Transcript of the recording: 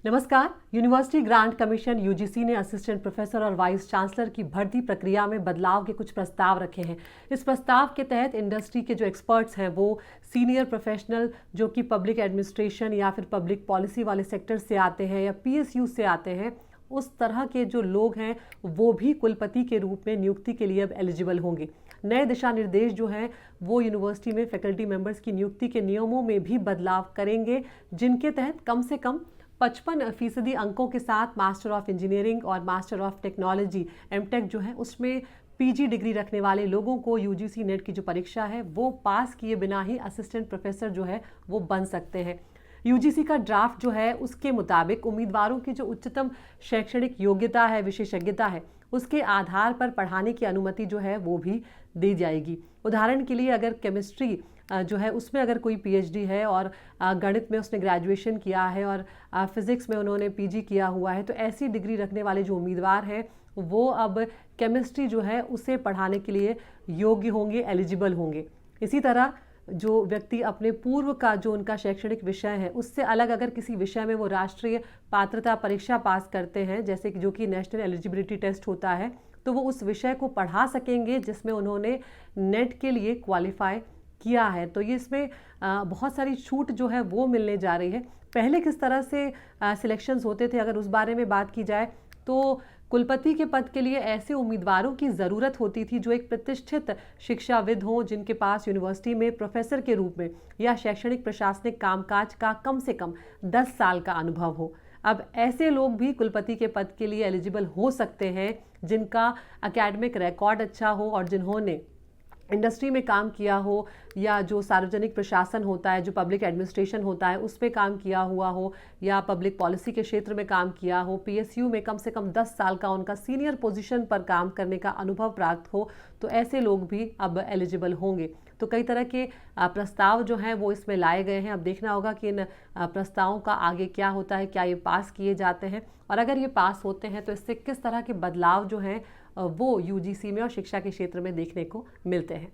नमस्कार। University grant commission UGC ने assistant professor और वाइस चांसलर की भर्ती प्रक्रिया में बदलाव के कुछ प्रस्ताव रखे हैं। इस प्रस्ताव के तहत इंडस्ट्री के जो एक्सपर्ट्स हैं वो सीनियर प्रोफेशनल जो कि पब्लिक एडमिनिस्ट्रेशन या फिर पब्लिक पॉलिसी वाले सेक्टर से आते हैं या पीएसयू से आते हैं, उस तरह के जो लोग हैं वो भी कुलपति के रूप में नियुक्ति के लिए अब एलिजिबल होंगे। नए दिशा निर्देश जो हैं वो यूनिवर्सिटी में फैकल्टी मेंबर्स की नियुक्ति के नियमों में भी बदलाव करेंगे, जिनके तहत कम से कम 55% अंकों के साथ मास्टर ऑफ इंजीनियरिंग और मास्टर ऑफ टेक्नोलॉजी एमटेक जो है उसमें पीजी डिग्री रखने वाले लोगों को यूजीसी नेट की जो परीक्षा है वो पास किए बिना ही असिस्टेंट प्रोफेसर जो है वो बन सकते हैं। यूजीसी का ड्राफ्ट जो है उसके मुताबिक उम्मीदवारों की जो उच्चतम शैक्षणिक योग्यता है, विशेषज्ञता है, उसके आधार पर पढ़ाने की अनुमति जो है वो भी दी जाएगी। उदाहरण के लिए अगर केमिस्ट्री जो है उसमें अगर कोई पीएचडी है और गणित में उसने ग्रेजुएशन किया है और फिजिक्स में उन्होंने पीजी किया हुआ है, तो ऐसी डिग्री रखने वाले जो उम्मीदवार हैं वो अब केमिस्ट्री जो है उसे पढ़ाने के लिए योग्य होंगे, एलिजिबल होंगे। इसी तरह जो व्यक्ति अपने पूर्व का जो उनका शैक्षणिक विषय है उससे अलग अगर किसी विषय में वो राष्ट्रीय पात्रता परीक्षा पास करते हैं, जैसे कि जो कि नेशनल एलिजिबिलिटी टेस्ट होता है, तो वो उस विषय को पढ़ा सकेंगे जिसमें उन्होंने नेट के लिए क्वालिफाई किया है। तो ये इसमें बहुत सारी छूट जो है वो मिलने जा रही है। पहले किस तरह से सिलेक्शंस होते थे, अगर उस बारे में बात की जाए तो कुलपति के पद के लिए ऐसे उम्मीदवारों की ज़रूरत होती थी जो एक प्रतिष्ठित शिक्षाविद हों, जिनके पास यूनिवर्सिटी में प्रोफेसर के रूप में या शैक्षणिक प्रशासनिक कामकाज का कम से कम 10 साल का अनुभव हो। अब ऐसे लोग भी कुलपति के पद के लिए एलिजिबल हो सकते हैं जिनका एकेडमिक रिकॉर्ड अच्छा हो और जिन्होंने इंडस्ट्री में काम किया हो या जो सार्वजनिक प्रशासन होता है, जो पब्लिक एडमिनिस्ट्रेशन होता है उस पे काम किया हुआ हो या पब्लिक पॉलिसी के क्षेत्र में काम किया हो, पीएसयू में कम से कम 10 साल का उनका सीनियर पोजीशन पर काम करने का अनुभव प्राप्त हो, तो ऐसे लोग भी अब एलिजिबल होंगे। तो कई तरह के प्रस्ताव जो हैं वो इसमें लाए गए हैं। अब देखना होगा कि इन प्रस्तावों का आगे क्या होता है, क्या ये पास किए जाते हैं और अगर ये पास होते हैं तो इससे किस तरह के बदलाव जो हैं वो यूजीसी में और शिक्षा के क्षेत्र में देखने को मिलते हैं।